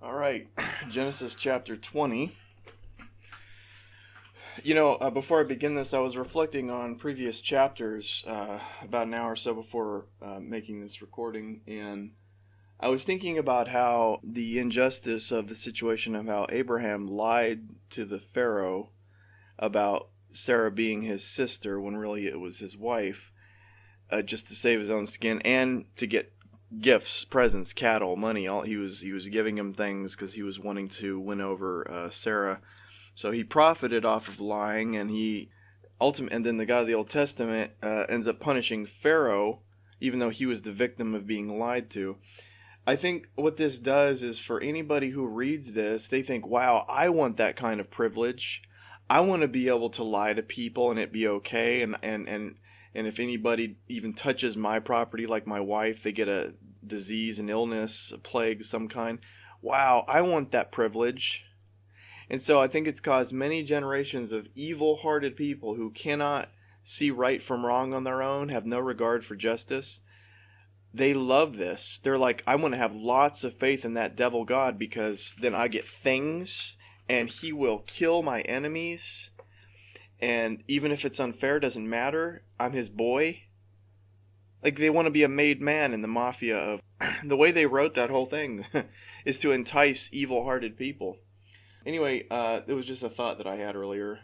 All right, Genesis chapter 20. Before I begin this, I was reflecting on previous chapters about an hour or so before making this recording, and I was thinking about how the injustice of the situation of how Abraham lied to the Pharaoh about Sarah being his sister when really it was his wife, just to save his own skin and to get gifts, presents, cattle, money. All he was giving him things because he was wanting to win over Sarah. So he profited off of lying, and and then the God of the Old Testament ends up punishing Pharaoh, even though he was the victim of being lied to. I think what this does is, for anybody who reads this, they think, wow, I want that kind of privilege. I want to be able to lie to people and it be okay, and if anybody even touches my property, like my wife, they get a disease, an illness, a plague, some kind. Wow, I want that privilege. And so I think it's caused many generations of evil-hearted people who cannot see right from wrong on their own, have no regard for justice. They love this. They're like, I want to have lots of faith in that devil God because then I get things and he will kill my enemies. And even if it's unfair, it doesn't matter. I'm his boy. Like, they want to be a made man in the mafia of... The way they wrote that whole thing is to entice evil-hearted people. Anyway, it was just a thought that I had earlier,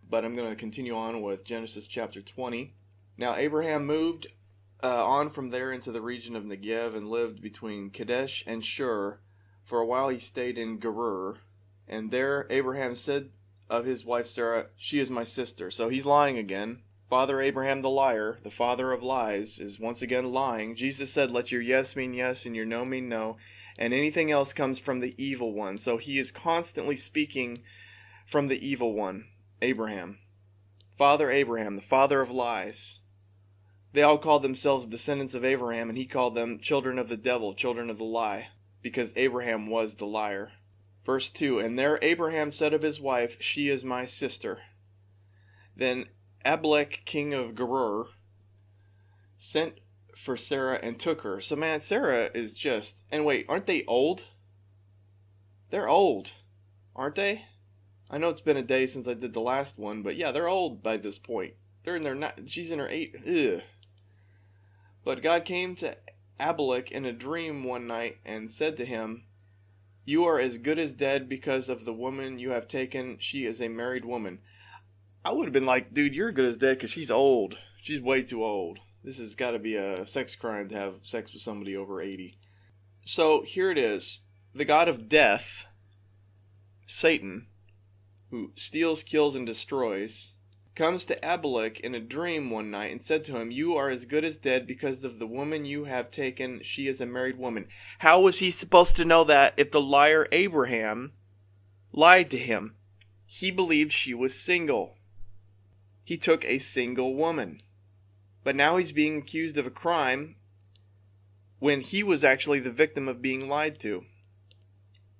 but I'm going to continue on with Genesis chapter 20. Now, Abraham moved on from there into the region of Negev and lived between Kadesh and Shur. For a while he stayed in Gerar, and there Abraham said of his wife Sarah, "She is my sister." So he's lying again. Father Abraham the liar, the father of lies, is once again lying. Jesus said, "Let your yes mean yes and your no mean no, and anything else comes from the evil one." So he is constantly speaking from the evil one, Abraham. Father Abraham, the father of lies. They all called themselves descendants of Abraham, and he called them children of the devil, children of the lie, because Abraham was the liar. Verse 2, and there Abraham said of his wife, "She is my sister." Then Abimelech, king of Gerar, sent for Sarah and took her. So man, Sarah is just... And wait, aren't they old? They're old, aren't they? I know it's been a day since I did the last one, but yeah, they're old by this point. She's in her 8. Ugh. But God came to Abimelech in a dream one night and said to him, "You are as good as dead because of the woman you have taken. She is a married woman." I would have been like, dude, you're good as dead because she's old. She's way too old. This has got to be a sex crime to have sex with somebody over 80. So here it is. The god of death, Satan, who steals, kills, and destroys, comes to Abimelech in a dream one night and said to him, "You are as good as dead because of the woman you have taken. She is a married woman." How was he supposed to know that if the liar Abraham lied to him? He believed she was single. He took a single woman. But now he's being accused of a crime when he was actually the victim of being lied to.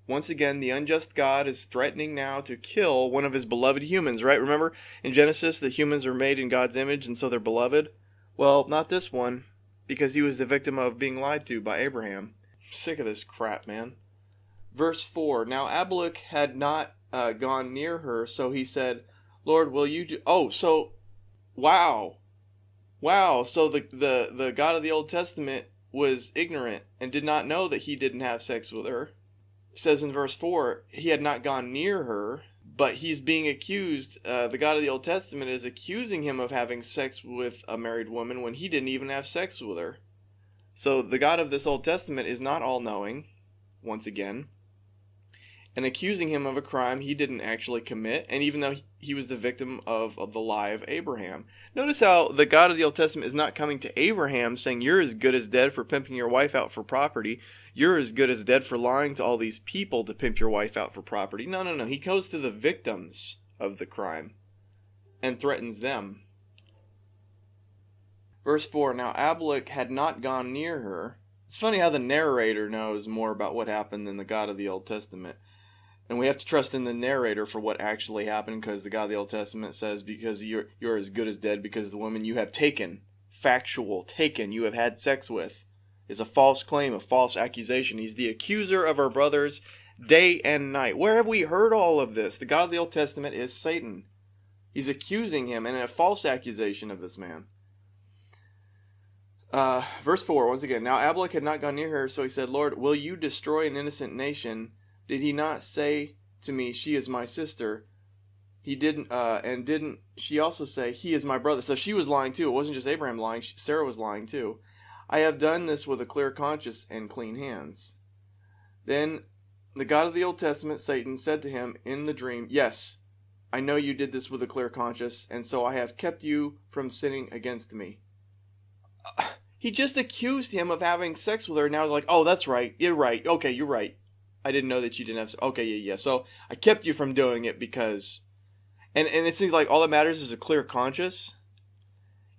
Once again, the unjust God is threatening now to kill one of his beloved humans, right? Remember in Genesis that humans are made in God's image and so they're beloved? Well, not this one, because he was the victim of being lied to by Abraham. I'm sick of this crap, man. Verse 4, now Abimelech had not gone near her, so he said, "Lord, will you do..." Oh, so, wow, so the God of the Old Testament was ignorant and did not know that he didn't have sex with her. It says in verse 4, he had not gone near her, but he's being accused, the God of the Old Testament is accusing him of having sex with a married woman when he didn't even have sex with her. So the God of this Old Testament is not all-knowing, once again, and accusing him of a crime he didn't actually commit, and even though he was the victim of the lie of Abraham. Notice how the God of the Old Testament is not coming to Abraham saying, "You're as good as dead for pimping your wife out for property. You're as good as dead for lying to all these people to pimp your wife out for property." No. He goes to the victims of the crime and threatens them. Verse 4, now Abimelech had not gone near her. It's funny how the narrator knows more about what happened than the God of the Old Testament. And we have to trust in the narrator for what actually happened, because the God of the Old Testament says, because you're as good as dead because the woman you have taken, you have had sex with, is a false claim, a false accusation. He's the accuser of our brothers. day and night. Where have we heard all of this? The God of the Old Testament is Satan. He's accusing him in a false accusation of this man. Verse 4, once again. Now Abimelech had not gone near her, so he said, Lord, will you destroy an innocent nation? Did he not say to me, she is my sister? He didn't, and didn't she also say, he is my brother? So she was lying too. It wasn't just Abraham lying. Sarah was lying too. I have done this with a clear conscience and clean hands. Then the God of the Old Testament, Satan, said to him in the dream, yes, I know you did this with a clear conscience, and so I have kept you from sinning against me. He just accused him of having sex with her. Now he's like, oh, that's right. You're right. Okay, you're right. I didn't know that you didn't have sex. Okay, yeah. So I kept you from doing it because... And it seems like all that matters is a clear conscience.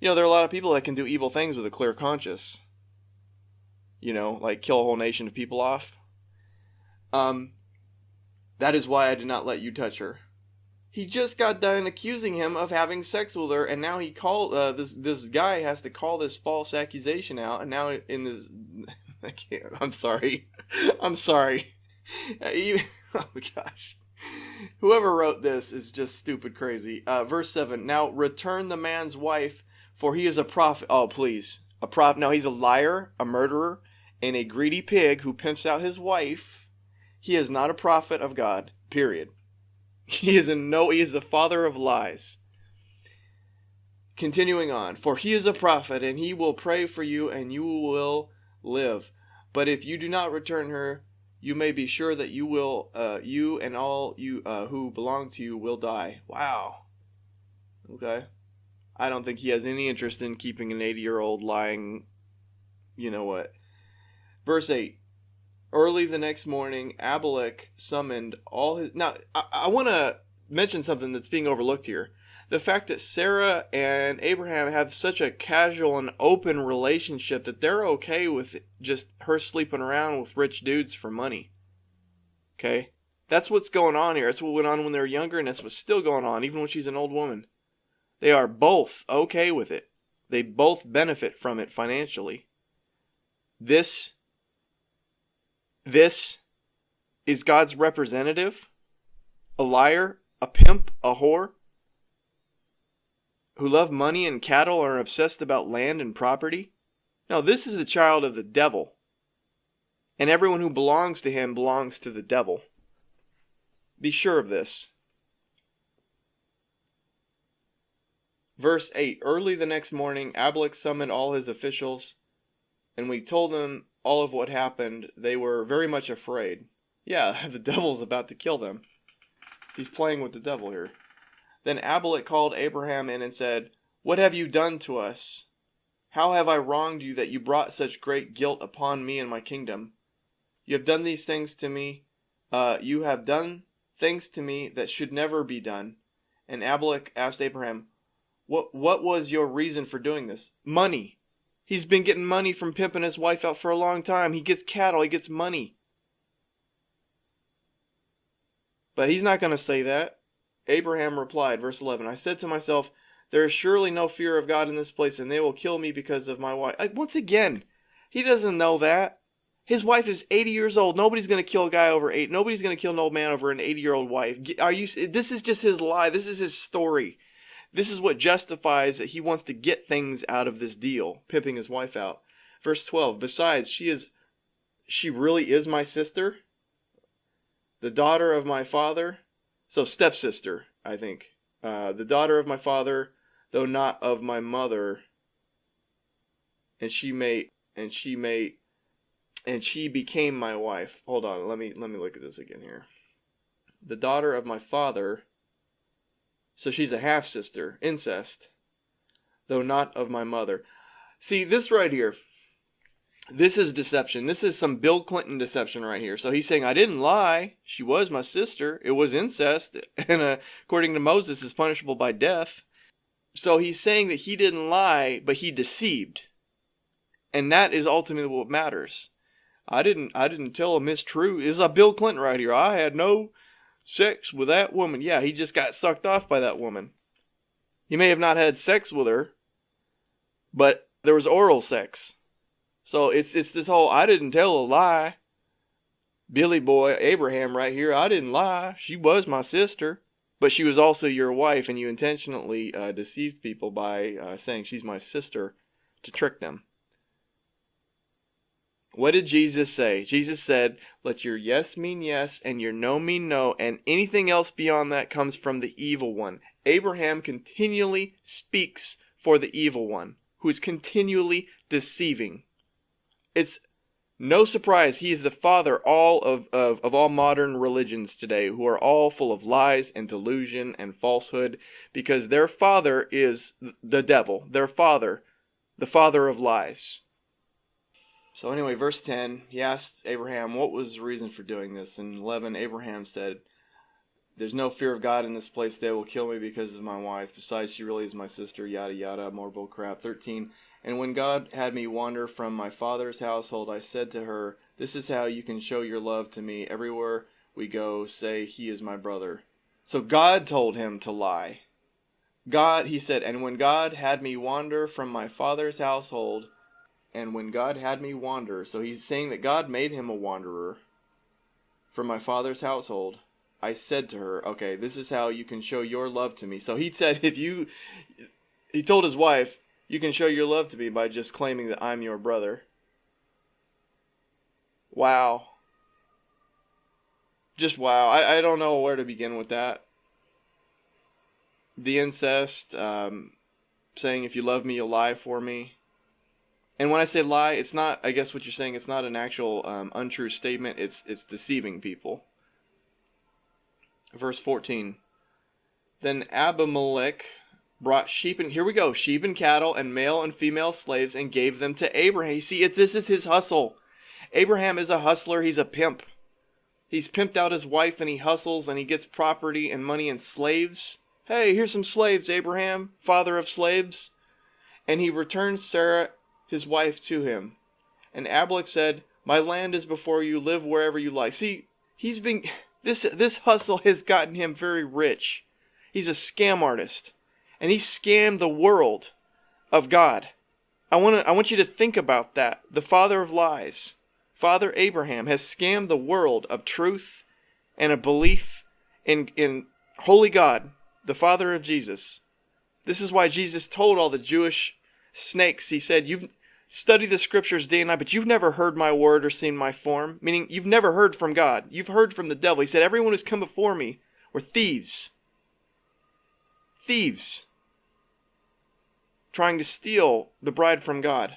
You know, there are a lot of people that can do evil things with a clear conscience. You know, like kill a whole nation of people off. That is why I did not let you touch her. He just got done accusing him of having sex with her, and now he called this guy has to call this false accusation out, and now in this, I can't. I'm sorry. Oh gosh, whoever wrote this is just stupid crazy. Verse 7. Now return the man's wife, for he is a prophet. Oh please, a prophet. No, he's a liar, a murderer, and a greedy pig who pimps out his wife. He is not a prophet of God. Period. He is the father of lies. Continuing on, for he is a prophet, and he will pray for you, and you will live. But if you do not return her, you may be sure that you and all you who belong to you will die. Wow. Okay. I don't think he has any interest in keeping an 80-year-old lying. You know what? Verse 8. Early the next morning, Abimelech summoned all his... Now, I want to mention something that's being overlooked here. The fact that Sarah and Abraham have such a casual and open relationship that they're okay with just her sleeping around with rich dudes for money. Okay? That's what's going on here. That's what went on when they were younger, and that's what's still going on, even when she's an old woman. They are both okay with it. They both benefit from it financially. This is God's representative, a liar, a pimp, a whore, who love money and cattle and are obsessed about land and property. No, this is the child of the devil. And everyone who belongs to him belongs to the devil. Be sure of this. Verse 8. Early the next morning, Abimelech summoned all his officials, and we told them all of what happened. They were very much afraid. Yeah, the devil's about to kill them. He's playing with the devil here. Then Abimelech called Abraham in and said, what have you done to us? How have I wronged you that you brought such great guilt upon me and my kingdom? You have done these things to me. You have done things to me that should never be done. And Abimelech asked Abraham, what was your reason for doing this? Money. He's been getting money from pimping his wife out for a long time. He gets cattle. He gets money. But he's not going to say that. Abraham replied, verse 11, I said to myself, there is surely no fear of God in this place, and they will kill me because of my wife. Once again, he doesn't know that. His wife is 80 years old. Nobody's going to kill a guy over 8. Nobody's going to kill an old man over an 80-year-old wife. This is just his lie. This is his story. This is what justifies that he wants to get things out of this deal, pimping his wife out. Verse 12, besides, she really is my sister, the daughter of my father. So stepsister, I think. The daughter of my father, though not of my mother. And she became my wife. Hold on, let me look at this again here. The daughter of my father. So she's a half-sister, incest, though not of my mother. See, this right here, this is deception. This is some Bill Clinton deception right here. So he's saying, I didn't lie. She was my sister. It was incest, and according to Moses, is punishable by death. So he's saying that he didn't lie, but he deceived. And that is ultimately what matters. I didn't tell a mistruth. It's a Bill Clinton right here. I had no sex with that woman. Yeah, he just got sucked off by that woman. He may have not had sex with her, but there was oral sex. So it's this whole I didn't tell a lie. Billy boy Abraham right here, I didn't lie. She was my sister. But she was also your wife, and you intentionally deceived people by saying she's my sister to trick them. What did Jesus say? Jesus said, let your yes mean yes and your no mean no, and anything else beyond that comes from the evil one. Abraham continually speaks for the evil one, who is continually deceiving. It's no surprise he is the father of all modern religions today, who are all full of lies and delusion and falsehood, because their father is the devil. Their father, the father of lies. So anyway, verse 10, he asked Abraham what was the reason for doing this. And 11, Abraham said, there's no fear of God in this place. They will kill me because of my wife. Besides, she really is my sister, yada yada, more bull crap. 13, and when God had me wander from my father's household, I said to her, this is how you can show your love to me. Everywhere we go, say he is my brother. So God told him to lie. God, he said, and when God had me wander from my father's household, and when God had me wander, so he's saying that God made him a wanderer from my father's household, I said to her, okay, this is how you can show your love to me. So he said, he told his wife, you can show your love to me by just claiming that I'm your brother. Wow. Just wow. I don't know where to begin with that. The incest, saying if you love me, you'll lie for me. And when I say lie, it's not, I guess what you're saying, it's not an actual untrue statement. It's deceiving people. Verse 14. Then Abimelech brought sheep and, here we go, sheep and cattle and male and female slaves and gave them to Abraham. You see, this is his hustle. Abraham is a hustler. He's a pimp. He's pimped out his wife and he hustles and he gets property and money and slaves. Hey, here's some slaves, Abraham, father of slaves. And he returns Sarah, his wife, to him. And Abimelech said, my land is before you, live wherever you like. See, he's been, this hustle has gotten him very rich. He's a scam artist. And he scammed the world of God. I want you to think about that. The father of lies, Father Abraham, has scammed the world of truth and a belief in holy God, the Father of Jesus. This is why Jesus told all the Jewish snakes, he said, you've studied the scriptures day and night, but you've never heard my word or seen my form. Meaning, you've never heard from God. You've heard from the devil. He said, everyone who's come before me were thieves. Thieves. Trying to steal the bride from God.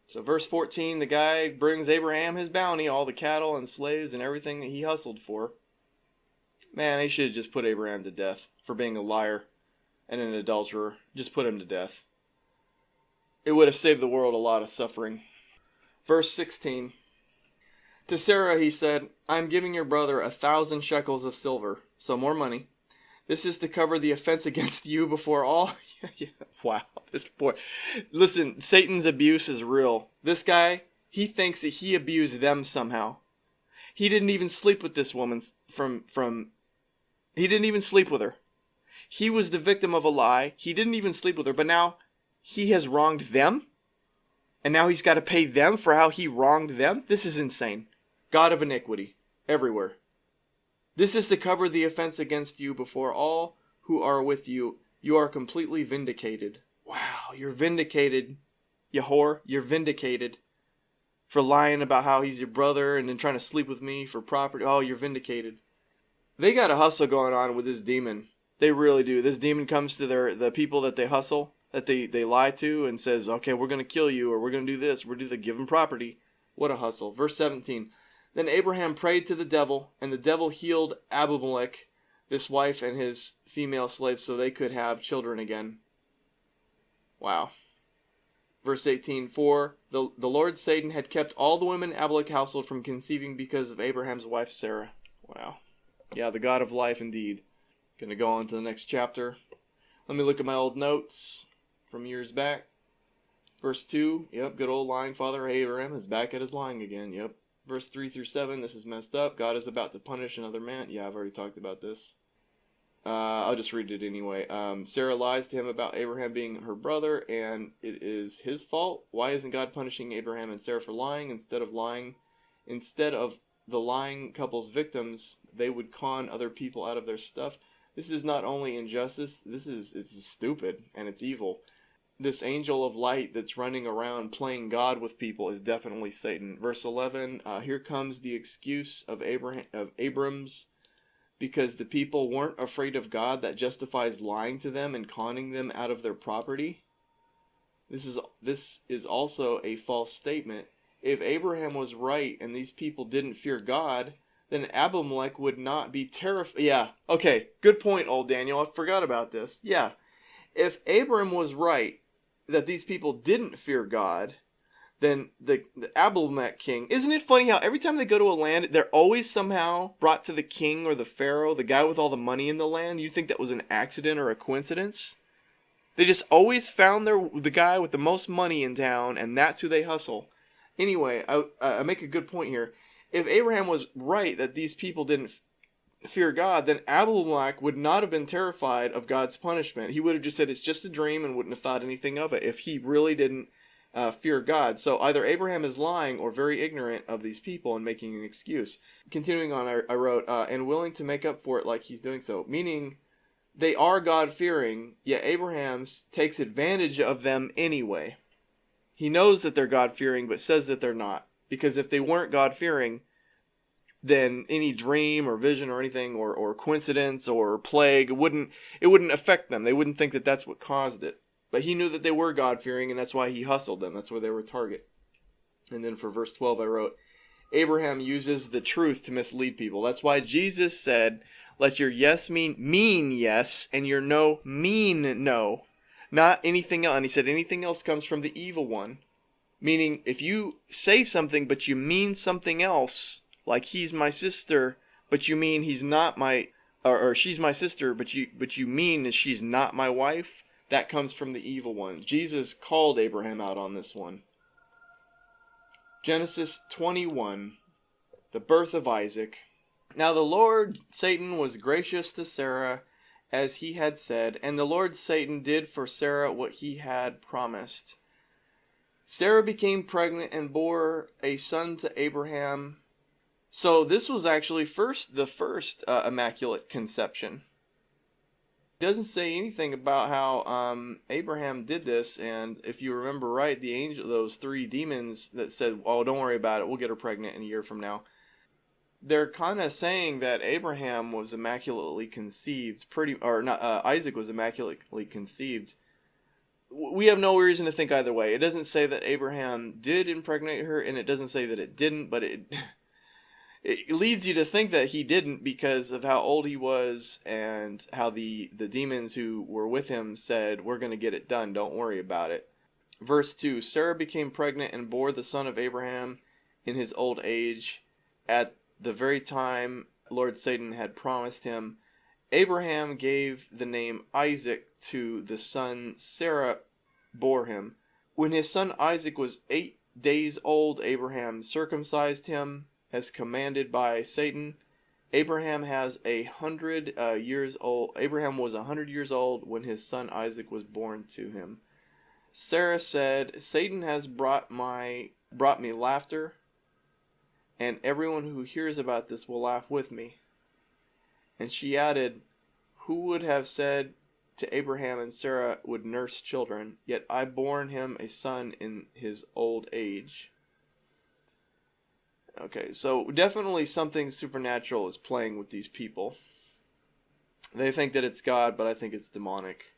So verse 14, the guy brings Abraham his bounty, all the cattle and slaves and everything that he hustled for. Man, they should have just put Abraham to death for being a liar and an adulterer. Just put him to death. It would have saved the world a lot of suffering. Verse 16. To Sarah he said, I am giving your brother 1,000 shekels of silver, so more money. This is to cover the offense against you before all. Wow, this boy. Listen, Satan's abuse is real. This guy, he thinks that he abused them somehow. He didn't even sleep with this woman he didn't even sleep with her. He was the victim of a lie. He didn't even sleep with her, but now he has wronged them? And now he's got to pay them for how he wronged them? This is insane. God of iniquity, everywhere. This is to cover the offense against you before all who are with you. You are completely vindicated. Wow, you're vindicated, you whore. You're vindicated for lying about how he's your brother and then trying to sleep with me for property. Oh, you're vindicated. They got a hustle going on with this demon. They really do. This demon comes to the people that they hustle, that they lie to, and says, okay, we're going to kill you, or we're going to do this. We're going to give them property. What a hustle. Verse 17. Then Abraham prayed to the devil, and the devil healed Abimelech, this wife and his female slaves, so they could have children again. Wow. Verse 18. For the Lord Satan had kept all the women in Abimelech's household from conceiving because of Abraham's wife Sarah. Wow. Yeah, the God of life indeed. Going to go on to the next chapter. Let me look at my old notes from years back. Verse 2. Yep, good old lying father Abraham is back at his lying again. Yep. Verse 3 through 7, this is messed up. God is about to punish another man. Yeah, I've already talked about this. I'll just read it anyway. Sarah lies to him about Abraham being her brother, and it is his fault. Why isn't God punishing Abraham and Sarah for lying instead of lying Instead of the lying couple's victims, they would con other people out of their stuff. This is not only injustice, it's stupid and it's evil. This angel of light that's running around playing God with people is definitely Satan. Verse 11, here comes the excuse of Abram's, because the people weren't afraid of God, that justifies lying to them and conning them out of their property. This is also a false statement. If Abraham was right and these people didn't fear God, then Abimelech would not be terrified. Yeah, okay, good point, old Daniel. I forgot about this. Yeah, if Abram was right that these people didn't fear God, then the Abimelech king, isn't it funny how every time they go to a land, they're always somehow brought to the king or the pharaoh, the guy with all the money in the land? You think that was an accident or a coincidence? They just always found the guy with the most money in town, and that's who they hustle. Anyway, I make a good point here. If Abraham was right that these people didn't fear God, then Abimelech would not have been terrified of God's punishment. He would have just said it's just a dream and wouldn't have thought anything of it if he really didn't fear God. So either Abraham is lying or very ignorant of these people and making an excuse. Continuing on, I wrote, and willing to make up for it like he's doing so, meaning they are God-fearing, yet Abraham takes advantage of them anyway. He knows that they're God-fearing, but says that they're not. Because if they weren't God-fearing, then any dream or vision or anything or coincidence or plague wouldn't affect them. They wouldn't think that that's what caused it. But he knew that they were God-fearing, and that's why he hustled them. That's why they were a target. And then for verse 12 I wrote, Abraham uses the truth to mislead people. That's why Jesus said, let your yes mean yes, and your no mean no. Not anything else. And he said anything else comes from the evil one. Meaning, if you say something but you mean something else, like he's my sister, but you mean he's not my, or she's my sister, but you mean that she's not my wife, that comes from the evil one. Jesus called Abraham out on this one. Genesis 21, the birth of Isaac. Now the Lord Satan was gracious to Sarah, as he had said, and the Lord Satan did for Sarah what he had promised. Sarah became pregnant and bore a son to Abraham. So this was actually the first immaculate conception. It doesn't say anything about how Abraham did this, and if you remember right, the angel, those three demons that said, "Oh, don't worry about it, we'll get her pregnant in a year from now." They're kind of saying that Abraham was immaculately conceived, Isaac was immaculately conceived. We have no reason to think either way. It doesn't say that Abraham did impregnate her, and it doesn't say that it didn't, but it leads you to think that he didn't because of how old he was and how the demons who were with him said, we're going to get it done, don't worry about it. Verse 2, Sarah became pregnant and bore the son of Abraham in his old age, at the very time Lord Satan had promised him. Abraham gave the name Isaac to the son Sarah bore him. When his son Isaac was 8 days old, Abraham circumcised him as commanded by Satan. Abraham was 100 years old when his son Isaac was born to him. Sarah said, Satan has brought me laughter, and everyone who hears about this will laugh with me. And she added, who would have said to Abraham and Sarah would nurse children, yet I born him a son in his old age. Okay, so definitely something supernatural is playing with these people. They think that it's God, but I think it's demonic.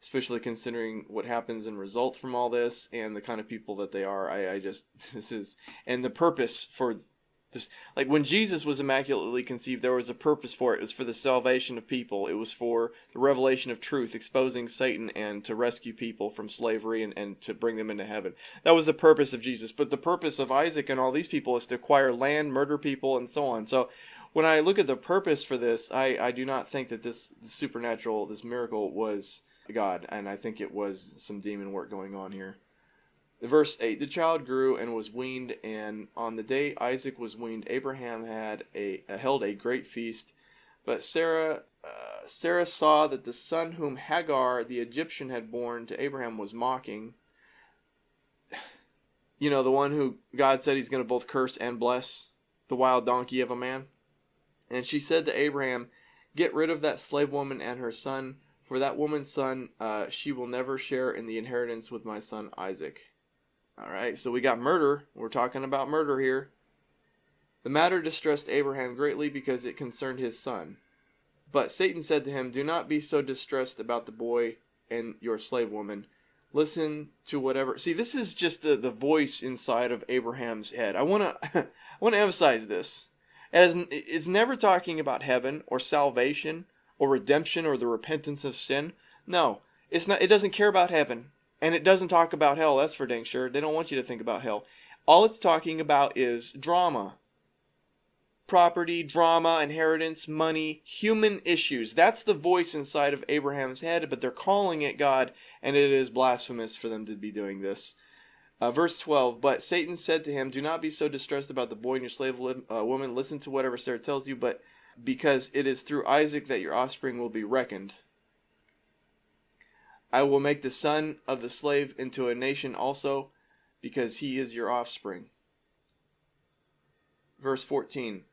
Especially considering what happens and result from all this and the kind of people that they are. And the purpose for this, like when Jesus was immaculately conceived, there was a purpose for it. It was for the salvation of people. It was for the revelation of truth, exposing Satan and to rescue people from slavery and to bring them into heaven. That was the purpose of Jesus. But the purpose of Isaac and all these people is to acquire land, murder people, and so on. So when I look at the purpose for this, I do not think that this supernatural, this miracle was God, and I think it was some demon work going on here. Verse 8, the child grew and was weaned, and on the day Isaac was weaned, Abraham held a great feast. But Sarah saw that the son whom Hagar the Egyptian had borne to Abraham was mocking. You know, the one who God said he's going to both curse and bless, the wild donkey of a man. And she said to Abraham, get rid of that slave woman and her son, for that woman's son, she will never share in the inheritance with my son Isaac. All right, so we got murder. We're talking about murder here. The matter distressed Abraham greatly because it concerned his son. But Satan said to him, do not be so distressed about the boy and your slave woman. Listen to whatever. See, this is just the voice inside of Abraham's head. I want to emphasize this. It's never talking about heaven or salvation or redemption or the repentance of sin. No, it's not. It doesn't care about heaven, and it doesn't talk about hell. That's for dang sure. They don't want you to think about hell. All it's talking about is drama. Property, drama, inheritance, money, human issues. That's the voice inside of Abraham's head, but they're calling it God, and it is blasphemous for them to be doing this. Verse 12, but Satan said to him, do not be so distressed about the boy and your slave woman. Listen to whatever Sarah tells you, but because it is through Isaac that your offspring will be reckoned. I will make the son of the slave into a nation also, because he is your offspring. Verse 14,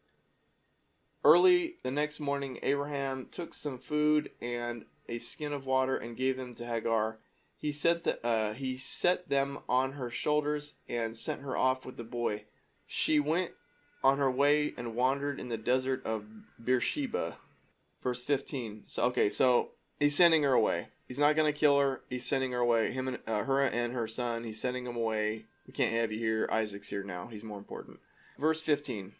early the next morning Abraham took some food and a skin of water and gave them to Hagar. He set them on her shoulders and sent her off with the boy. She went on her way and wandered in the desert of Beersheba. Verse 15. So he's sending her away. He's not going to kill her. He's sending her away. Her and her son. He's sending them away. We can't have you here. Isaac's here now. He's more important. Verse 15.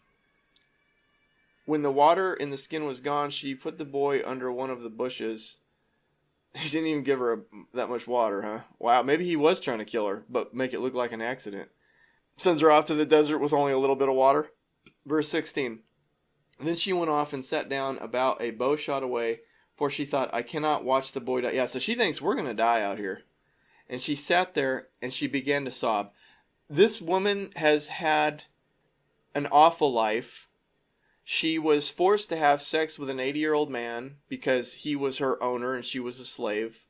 When the water in the skin was gone, she put the boy under one of the bushes. He didn't even give her that much water, huh? Wow, maybe he was trying to kill her, but make it look like an accident. Sends her off to the desert with only a little bit of water. Verse 16. Then she went off and sat down about a bow shot away, for she thought, I cannot watch the boy die. Yeah, so she thinks we're going to die out here. And she sat there and she began to sob. This woman has had an awful life. She was forced to have sex with an 80-year-old man because he was her owner and she was a slave.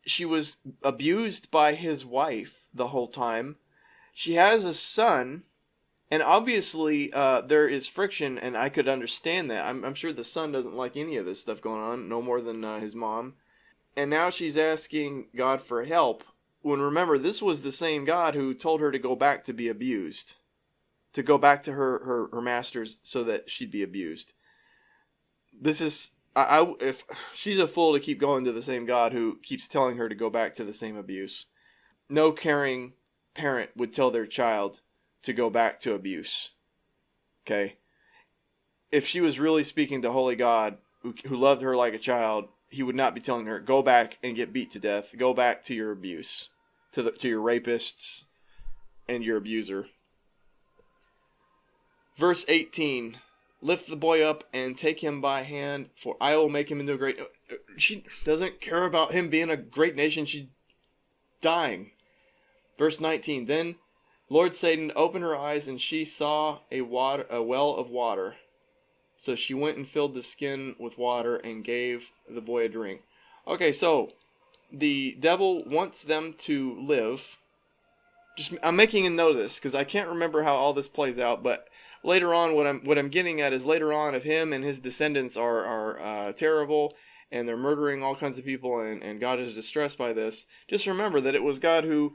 She was abused by his wife the whole time. She has a son, and obviously there is friction, and I could understand that. I'm sure the son doesn't like any of this stuff going on, no more than his mom. And now she's asking God for help, when remember, this was the same God who told her to go back to be abused. To go back to her masters so that she'd be abused. This is, if she's a fool to keep going to the same God who keeps telling her to go back to the same abuse. No caring parent would tell their child to go back to abuse. Okay? If she was really speaking to Holy God, who loved her like a child, he would not be telling her, go back and get beat to death. Go back to your abuse. To your rapists and your abuser. Verse 18, lift the boy up and take him by hand, for I will make him into a great... She doesn't care about him being a great nation. She's dying. Verse 19, then Lord Satan opened her eyes and she saw a well of water. So she went and filled the skin with water and gave the boy a drink. Okay, so the devil wants them to live. I'm making a note of this because I can't remember how all this plays out, but... Later on, what I'm getting at is later on, if him and his descendants are terrible and they're murdering all kinds of people and God is distressed by this, just remember that it was God who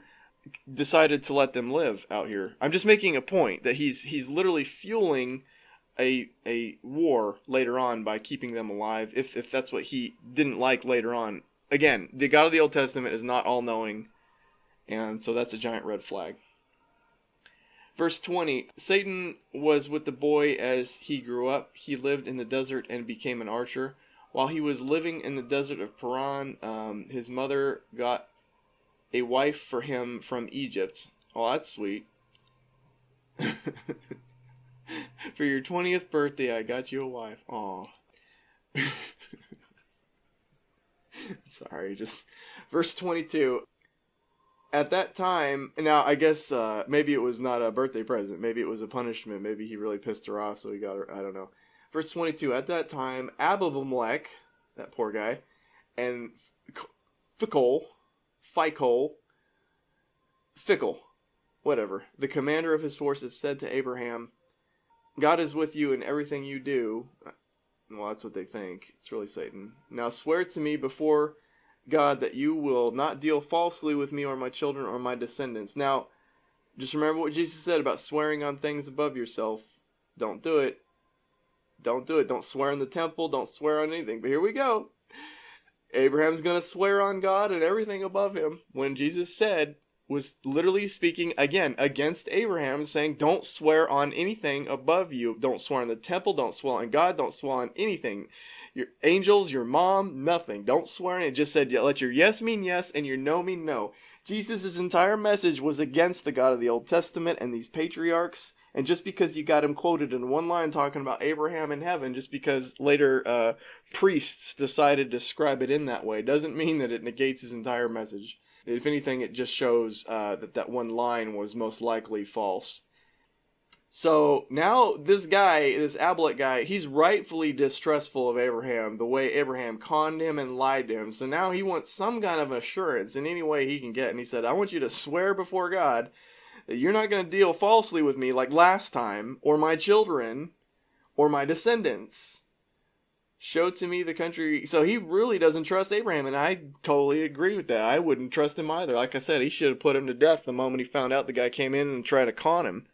decided to let them live out here. I'm just making a point that he's literally fueling a war later on by keeping them alive, if that's what he didn't like later on. Again, the God of the Old Testament is not all-knowing, and so that's a giant red flag. Verse 20, Satan was with the boy as he grew up. He lived in the desert and became an archer. While he was living in the desert of Paran, his mother got a wife for him from Egypt. Oh, that's sweet. For your 20th birthday, I got you a wife. Aw. Sorry, just... Verse 22. At that time, now I guess maybe it was not a birthday present. Maybe it was a punishment. Maybe he really pissed her off, so he got her. I don't know. Verse 22. At that time, Abimelech, that poor guy, and Phicol, fickle, whatever. The commander of his forces said to Abraham, God is with you in everything you do. Well, that's what they think. It's really Satan. Now swear to me before God that you will not deal falsely with me or my children or my descendants. Now, just remember what Jesus said about swearing on things above yourself. Don't do it. Don't do it. Don't swear in the temple. Don't swear on anything. But here we go. Abraham's going to swear on God and everything above him. When Jesus said, was literally speaking again against Abraham, saying, don't swear on anything above you. Don't swear on the temple. Don't swear on God. Don't swear on anything. Your angels, your mom, nothing. Don't swear on it. It just said, let your yes mean yes and your no mean no. Jesus' entire message was against the God of the Old Testament and these patriarchs. And just because you got him quoted in one line talking about Abraham in heaven, just because later priests decided to describe it in that way, doesn't mean that it negates his entire message. If anything, it just shows that one line was most likely false. So now this guy, this Abimelech guy, he's rightfully distrustful of Abraham, the way Abraham conned him and lied to him. So now he wants some kind of assurance in any way he can get. And he said, I want you to swear before God that you're not going to deal falsely with me like last time, or my children, or my descendants. Show to me the country. So he really doesn't trust Abraham, and I totally agree with that. I wouldn't trust him either. Like I said, he should have put him to death the moment he found out the guy came in and tried to con him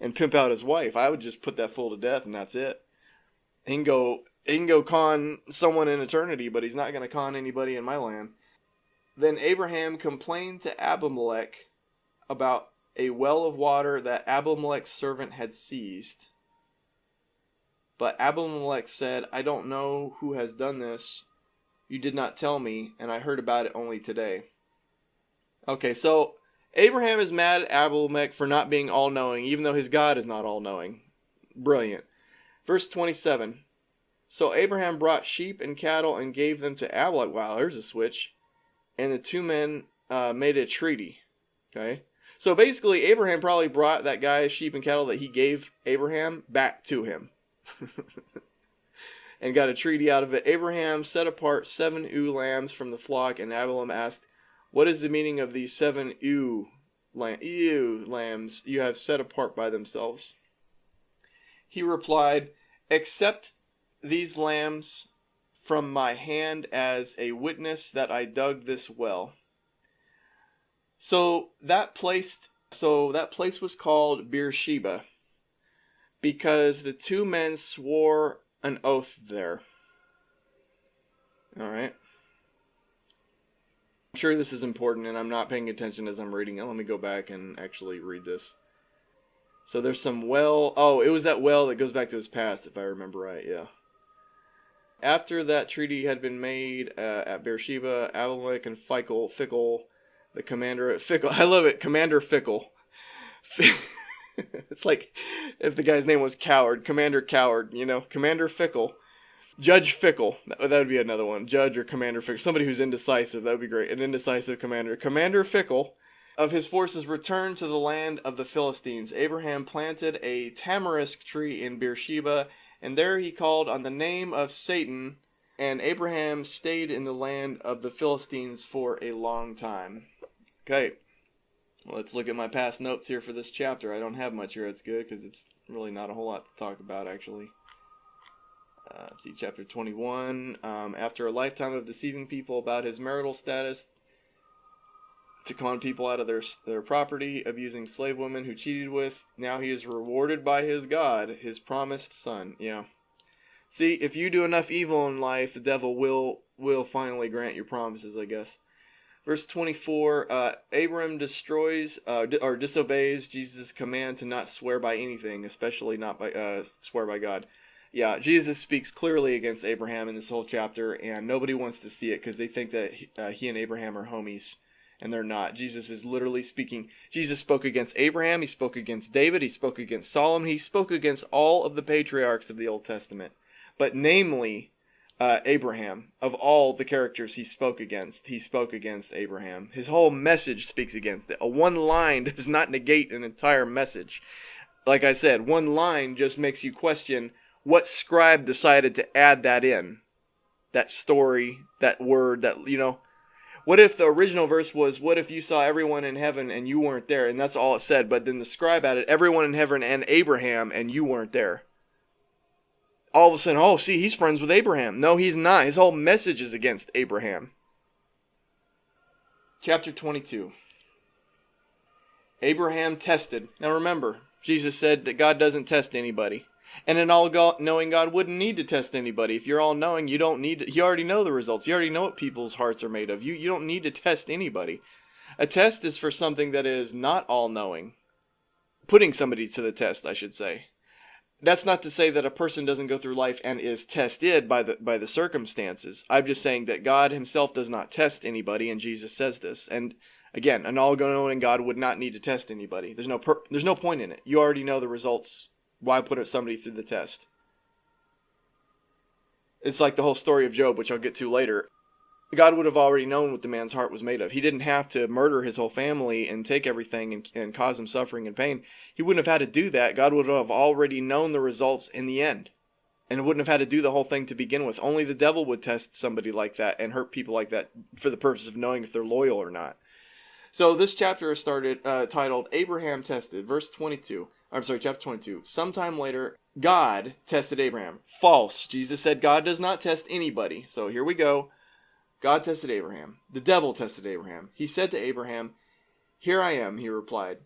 and pimp out his wife. I would just put that fool to death, and that's it. He can go con someone in eternity, but he's not going to con anybody in my land. Then Abraham complained to Abimelech about a well of water that Abimelech's servant had seized. But Abimelech said, I don't know who has done this. You did not tell me, and I heard about it only today. Okay, so Abraham is mad at Abimelech for not being all-knowing, even though his God is not all-knowing. Brilliant. Verse 27. So Abraham brought sheep and cattle and gave them to Abimelech. Wow, there's a switch. And the two men made a treaty. Okay? So basically, Abraham probably brought that guy's sheep and cattle that he gave Abraham back to him. And got a treaty out of it. Abraham set apart 7 ewe lambs from the flock, and Abimelech asked, what is the meaning of these 7 ewe lambs you have set apart by themselves? He replied, accept these lambs from my hand as a witness that I dug this well. So that place was called Beersheba, because the two men swore an oath there. Alright. I'm sure this is important, and I'm not paying attention as I'm reading it. Let me go back and actually read this. So there's some well... Oh, it was that well that goes back to his past, if I remember right, yeah. After that treaty had been made at Beersheba, Abimelech and Fickle, the commander at Fickle... I love it, Commander Fickle. It's like if the guy's name was Coward, Commander Coward, Commander Fickle. Judge Fickle, that would be another one. Judge or Commander Fickle, somebody who's indecisive, that would be great. An indecisive commander. Commander Fickle of his forces returned to the land of the Philistines. Abraham planted a tamarisk tree in Beersheba, and there he called on the name of Satan, and Abraham stayed in the land of the Philistines for a long time. Okay. Let's look at my past notes here for this chapter. I don't have much here. That's good, because it's really not a whole lot to talk about, actually. Let's see, chapter 21. After a lifetime of deceiving people about his marital status, to con people out of their property, abusing slave women who cheated with, now he is rewarded by his God, his promised son. Yeah. See, if you do enough evil in life, the devil will finally grant your promises, I guess. Verse 24, Abram destroys or disobeys Jesus' command to not swear by anything, especially not by swear by God. Yeah, Jesus speaks clearly against Abraham in this whole chapter, and nobody wants to see it because they think that he and Abraham are homies, and they're not. Jesus is literally speaking. Jesus spoke against Abraham, he spoke against David, he spoke against Solomon, he spoke against all of the patriarchs of the Old Testament, but namely Abraham. Of all the characters he spoke against Abraham. His whole message speaks against it. A one line does not negate an entire message. Like I said, one line just makes you question what scribe decided to add that in. That story, that word, What if the original verse was, what if you saw everyone in heaven and you weren't there? And that's all it said. But then the scribe added, everyone in heaven and Abraham and you weren't there. All of a sudden, oh, see, he's friends with Abraham. No, he's not. His whole message is against Abraham. Chapter 22. Abraham tested. Now remember, Jesus said that God doesn't test anybody. And an all-knowing God wouldn't need to test anybody. If you're all-knowing, you don't need to. You already know the results. You already know what people's hearts are made of. You don't need to test anybody. A test is for something that is not all-knowing. Putting somebody to the test, I should say. That's not to say that a person doesn't go through life and is tested by the circumstances. I'm just saying that God himself does not test anybody, and Jesus says this. And again, an all-knowing God would not need to test anybody. There's no point in it. You already know the results. Why put somebody through the test? It's like the whole story of Job, which I'll get to later. God would have already known what the man's heart was made of. He didn't have to murder his whole family and take everything and cause them suffering and pain. He wouldn't have had to do that. God would have already known the results in the end. And wouldn't have had to do the whole thing to begin with. Only the devil would test somebody like that and hurt people like that for the purpose of knowing if they're loyal or not. So this chapter is titled Abraham Tested, chapter 22. Sometime later, God tested Abraham. False. Jesus said God does not test anybody. So here we go. God tested Abraham. The devil tested Abraham. He said to Abraham, "Here I am," he replied.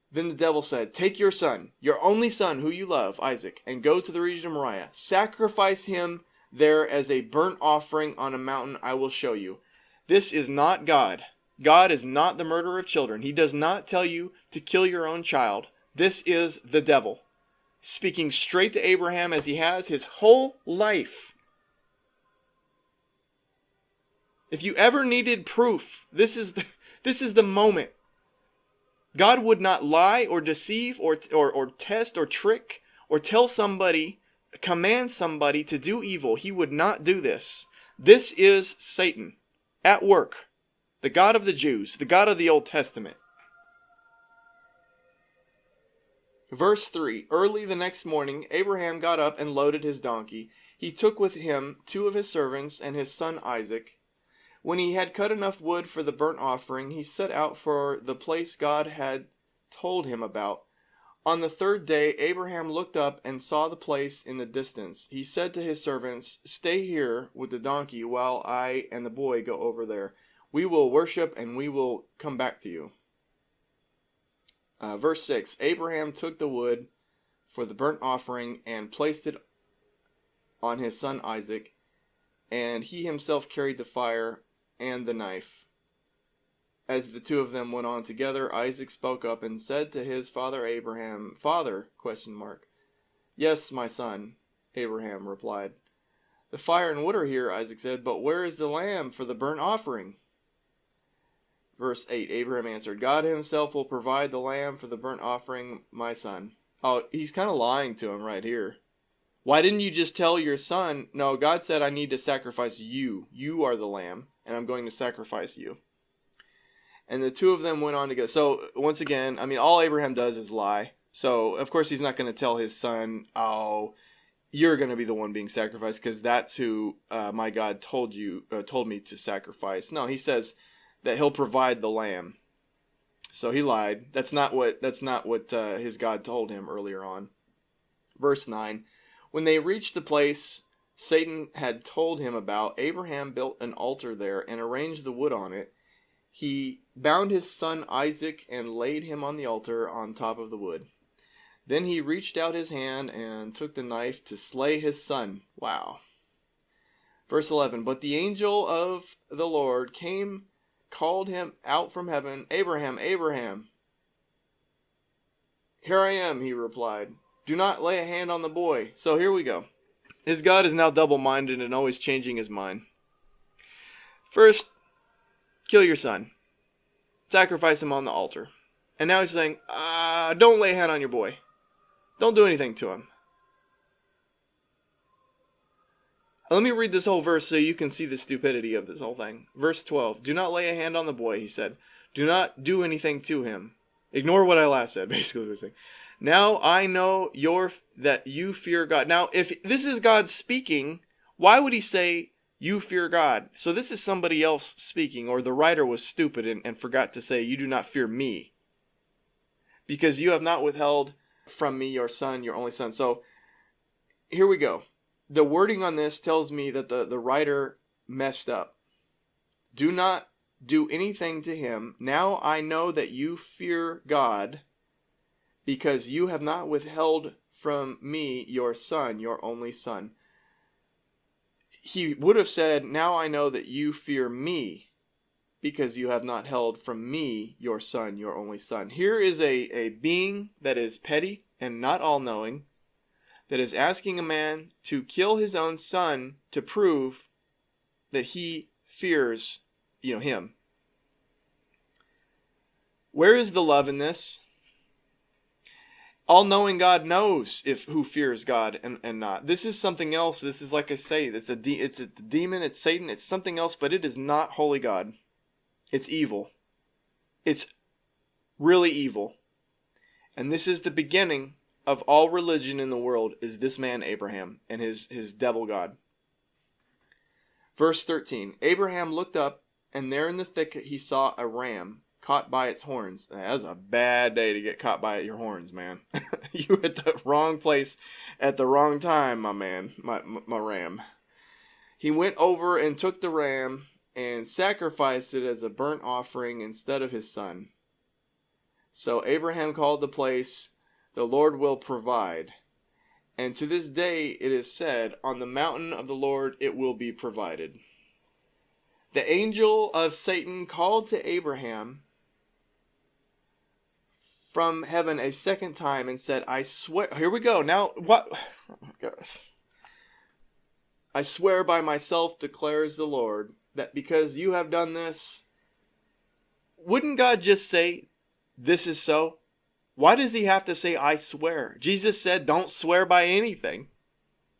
Then the devil said, "Take your son, your only son who you love, Isaac, and go to the region of Moriah. Sacrifice him there as a burnt offering on a mountain I will show you." This is not God. God is not the murderer of children. He does not tell you to kill your own child. This is the devil, speaking straight to Abraham as he has his whole life. If you ever needed proof, this is the moment. God would not lie or deceive or test or trick or tell somebody, command somebody to do evil. He would not do this. This is Satan at work. The God of the Jews, the God of the Old Testament. Verse 3. Early the next morning, Abraham got up and loaded his donkey. He took with him 2 of his servants and his son Isaac. When he had cut enough wood for the burnt offering, he set out for the place God had told him about. On the 3rd day, Abraham looked up and saw the place in the distance. He said to his servants, "Stay here with the donkey while I and the boy go over there. We will worship and we will come back to you." Verse 6. Abraham took the wood for the burnt offering and placed it on his son Isaac, and he himself carried the fire and the knife. As the 2 of them went on together, Isaac spoke up and said to his father Abraham, "Father?" ? "Yes, my son," Abraham replied. "The fire and wood are here," Isaac said, "but where is the lamb for the burnt offering?" Verse 8, Abraham answered, "God himself will provide the lamb for the burnt offering, my son." Oh, he's kind of lying to him right here. Why didn't you just tell your son? No, God said, "I need to sacrifice you. You are the lamb, and I'm going to sacrifice you." And the 2 of them went on together. So, once again, all Abraham does is lie. So, of course, he's not going to tell his son, "Oh, you're going to be the one being sacrificed, because that's who my God told me to sacrifice." No, he says that he'll provide the lamb. So he lied. That's not what his God told him earlier on. Verse 9. When they reached the place Satan had told him about, Abraham built an altar there and arranged the wood on it. He bound his son Isaac and laid him on the altar on top of the wood. Then he reached out his hand and took the knife to slay his son. Wow. Verse 11. But the angel of the Lord called him out from heaven, "Abraham, Abraham." "Here I am," he replied. "Do not lay a hand on the boy." So here we go. His God is now double-minded and always changing his mind. First, kill your son. Sacrifice him on the altar. And now he's saying, don't lay a hand on your boy. Don't do anything to him. Let me read this whole verse so you can see the stupidity of this whole thing. Verse 12. "Do not lay a hand on the boy," he said. "Do not do anything to him." Ignore what I last said, basically what he's saying. "Now I know that you fear God." Now, if this is God speaking, why would he say You fear God. So this is somebody else speaking, or the writer was stupid and forgot to say, you do not fear me, because you have not withheld from me your son, your only son. So here we go. The wording on this tells me that the writer messed up. Do not do anything to him. Now I know that you fear God, because you have not withheld from me your son, your only son. He would have said, now I know that you fear me, because you have not held from me your son, your only son. Here is a being that is petty and not all-knowing, that is asking a man to kill his own son to prove that he fears, him. Where is the love in this? All-knowing God knows who fears God and not. This is something else. This is, like I say, it's a demon, it's Satan, it's something else, but it is not holy God. It's evil. It's really evil. And this is the beginning of all religion in the world, is this man Abraham and his devil God. Verse 13, Abraham looked up, and there in the thicket he saw a ram caught by its horns. That was a bad day to get caught by your horns, man. You at the wrong place at the wrong time, my man, my ram. He went over and took the ram and sacrificed it as a burnt offering instead of his son. So Abraham called the place, the Lord will provide. And to this day it is said, on the mountain of the Lord it will be provided. The angel of Satan called to Abraham from heaven a second time and said, I swear, here we go, now, what? Oh my gosh. I swear by myself, declares the Lord, that because you have done this, wouldn't God just say, this is so? Why does he have to say, I swear? Jesus said, don't swear by anything.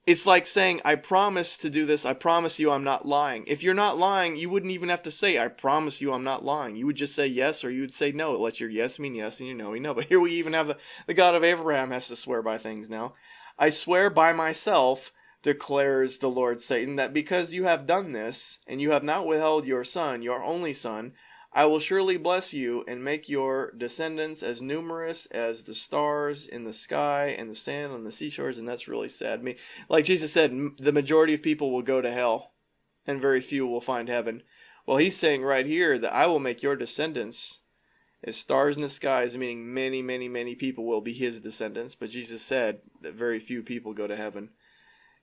It's like saying, I promise to do this. I promise you I'm not lying. If you're not lying, you wouldn't even have to say, I promise you I'm not lying. You would just say yes, or you would say no. Let your yes mean yes and your no mean no. But here we even have the God of Abraham has to swear by things now. I swear by myself, declares the Lord Satan, that because you have done this, and you have not withheld your son, your only son, I will surely bless you and make your descendants as numerous as the stars in the sky and the sand on the seashores. And that's really sad. I mean, like Jesus said, the majority of people will go to hell and very few will find heaven. Well, he's saying right here that I will make your descendants as stars in the skies, meaning many, many, many people will be his descendants. But Jesus said that very few people go to heaven.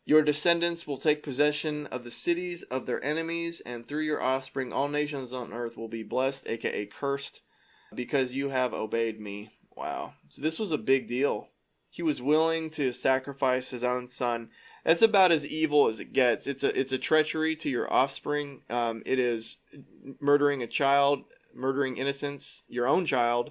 Your descendants will take possession of the cities of their enemies, and through your offspring all nations on earth will be blessed, aka cursed, because you have obeyed me. Wow. So this was a big deal. He was willing to sacrifice his own son. That's about as evil as it gets. It's a treachery to your offspring. It is murdering a child, murdering innocence, your own child.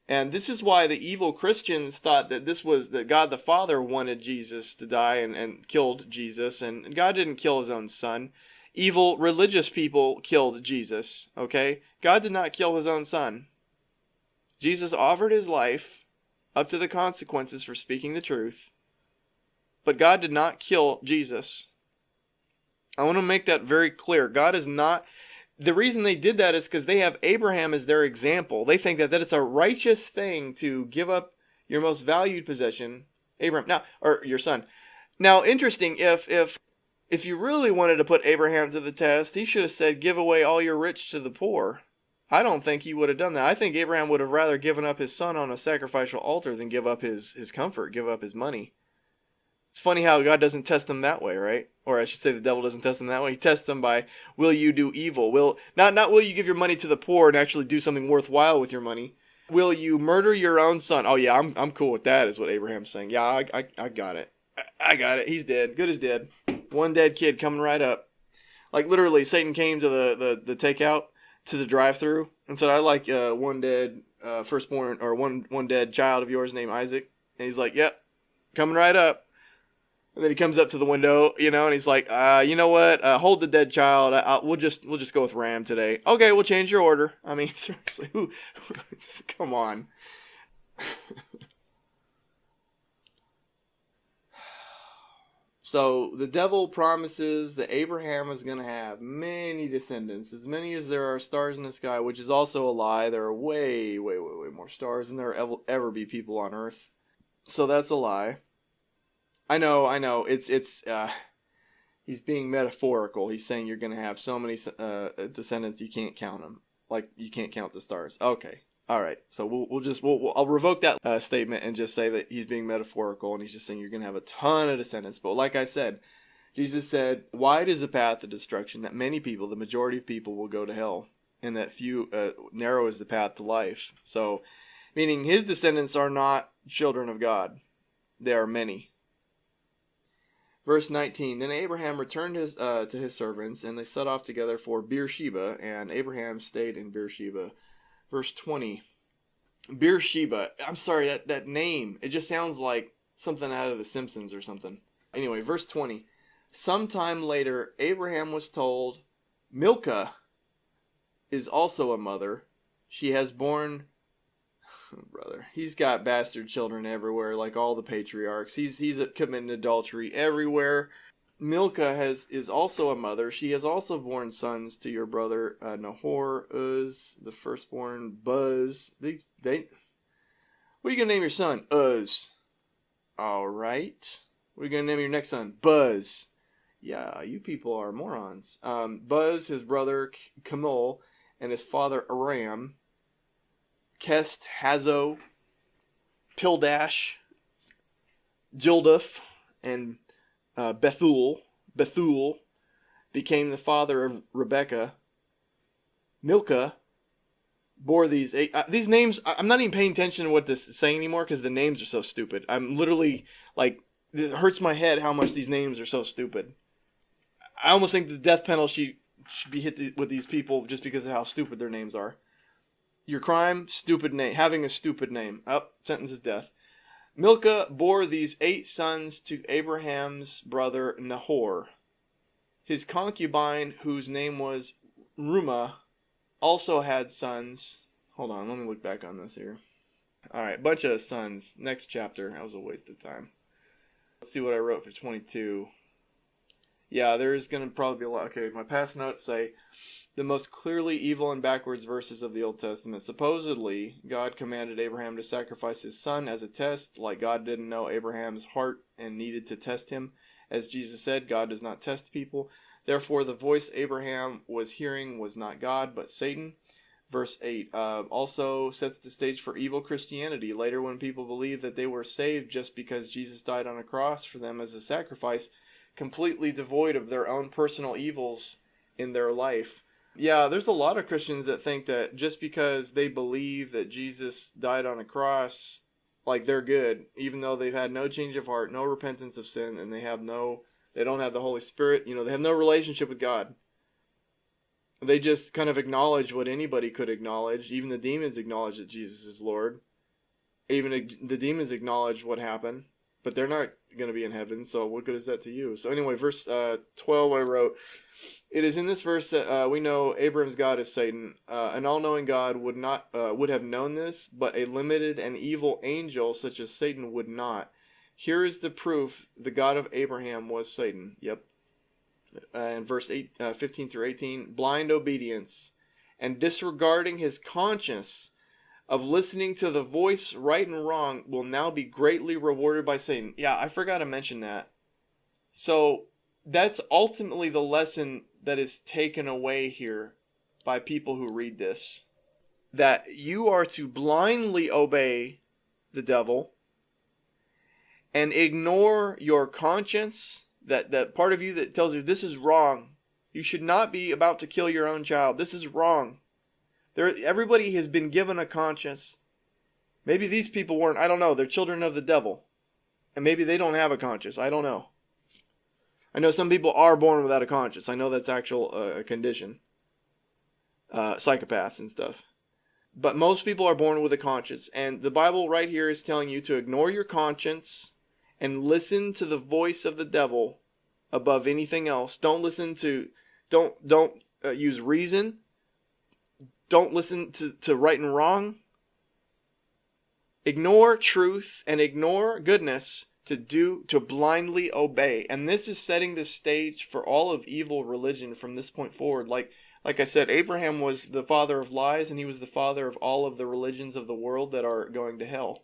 And this is why the evil Christians thought that God the Father wanted Jesus to die and killed Jesus, and God didn't kill his own son. Evil religious people killed Jesus, okay? God did not kill his own son. Jesus offered his life up to the consequences for speaking the truth, but God did not kill Jesus. I want to make that very clear. God is not... The reason they did that is because they have Abraham as their example. They think that it's a righteous thing to give up your most valued possession, Abraham, now, or your son. Now, interesting, if you really wanted to put Abraham to the test, he should have said, give away all your rich to the poor. I don't think he would have done that. I think Abraham would have rather given up his son on a sacrificial altar than give up his comfort, give up his money. It's funny how God doesn't test them that way, right? Or I should say the devil doesn't test them that way. He tests them by, will you do evil? Not will you give your money to the poor and actually do something worthwhile with your money. Will you murder your own son? Oh yeah, I'm cool with that, is what Abraham's saying. Yeah, I got it. I got it. He's dead. Good as dead. One dead kid coming right up. Like literally, Satan came to the takeout, to the drive-thru, and said, I like one dead firstborn, or one dead child of yours named Isaac. And he's like, yep, coming right up. And then he comes up to the window, and he's like, you know what? Hold the dead child. We'll just go with Ram today. Okay, we'll change your order. I mean, seriously, come on. So the devil promises that Abraham is going to have many descendants, as many as there are stars in the sky, which is also a lie. There are way, way, way, way more stars than there will ever be people on earth. So that's a lie. I know. He's being metaphorical. He's saying you're going to have so many descendants you can't count them, like you can't count the stars. Okay, all right. So I'll revoke that statement and just say that he's being metaphorical, and he's just saying you're going to have a ton of descendants. But like I said, Jesus said, "Wide is the path of destruction; that many people, the majority of people, will go to hell, and that few narrow is the path to life." So, meaning his descendants are not children of God; they are many. Verse 19, then Abraham returned to his servants, and they set off together for Beersheba, and Abraham stayed in Beersheba. Verse 20, Beersheba, I'm sorry, that name, it just sounds like something out of The Simpsons or something. Anyway, verse 20, sometime later, Abraham was told, Milcah is also a mother. She has borne... Brother, he's got bastard children everywhere, like all the patriarchs. He's committing adultery everywhere. Milcah is also a mother. She has also borne sons to your brother Nahor, Uz, the firstborn, Buz. What are you gonna name your son? Uz. All right. What are you gonna name your next son? Buzz. Yeah, you people are morons. Buzz, his brother Kamol, and his father Aram. Kest, Hazo, Pildash, Jilduf, and Bethuel became the father of Rebekah. Milcah bore these names. I'm not even paying attention to what this is saying anymore because the names are so stupid. I'm literally like, it hurts my head how much these names are so stupid. I almost think the death penalty should be hit with these people just because of how stupid their names are. Your crime, stupid name. Having a stupid name. Sentence is death. Milcah bore these 8 sons to Abraham's brother Nahor. His concubine, whose name was Rumah, also had sons. Hold on, let me look back on this here. Alright, bunch of sons. Next chapter. That was a waste of time. Let's see what I wrote for 22. Yeah, there's going to probably be a lot. Okay, my past notes say... the most clearly evil and backwards verses of the Old Testament. Supposedly, God commanded Abraham to sacrifice his son as a test, like God didn't know Abraham's heart and needed to test him. As Jesus said, God does not test people. Therefore, the voice Abraham was hearing was not God, but Satan. Verse 8 also sets the stage for evil Christianity. Later, when people believe that they were saved just because Jesus died on a cross for them as a sacrifice, completely devoid of their own personal evils in their life. Yeah, there's a lot of Christians that think that just because they believe that Jesus died on a cross, like they're good, even though they've had no change of heart, no repentance of sin, and they don't have the Holy Spirit, they have no relationship with God. They just kind of acknowledge what anybody could acknowledge. Even the demons acknowledge that Jesus is Lord. Even the demons acknowledge what happened, but they're not going to be in heaven, so what good is that to you? So anyway, verse 12 I wrote, it is in this verse that we know Abraham's God is Satan. An all-knowing God would have known this, but a limited and evil angel such as Satan would not. Here is the proof the God of Abraham was Satan. Yep. In verse 15 through 18, blind obedience and disregarding his conscience of listening to the voice right and wrong will now be greatly rewarded by Satan. Yeah, I forgot to mention that. So that's ultimately the lesson that is taken away here by people who read this. That you are to blindly obey the devil and ignore your conscience, that part of you that tells you this is wrong. You should not be about to kill your own child. This is wrong. Everybody has been given a conscience. Maybe these people weren't. I don't know. They're children of the devil. And maybe they don't have a conscience. I don't know. I know some people are born without a conscience. I know that's actual condition. Psychopaths and stuff. But most people are born with a conscience. And the Bible right here is telling you to ignore your conscience and listen to the voice of the devil above anything else. Don't use reason. Don't listen to right and wrong. Ignore truth and ignore goodness to blindly obey. And this is setting the stage for all of evil religion from this point forward. Like I said, Abraham was the father of lies, and he was the father of all of the religions of the world that are going to hell.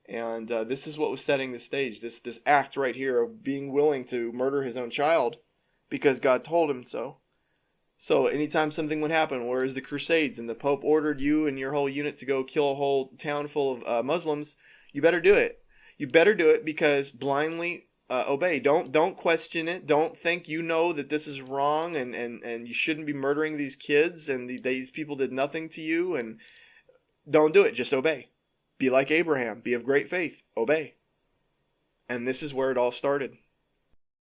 And this is what was setting the stage. This act right here of being willing to murder his own child because God told him so. So anytime something would happen, whereas the Crusades and the Pope ordered you and your whole unit to go kill a whole town full of Muslims, you better do it. You better do it because blindly obey. Don't question it. Don't think you know that this is wrong and you shouldn't be murdering these kids and these people did nothing to you. And don't do it. Just obey. Be like Abraham. Be of great faith. Obey. And this is where it all started.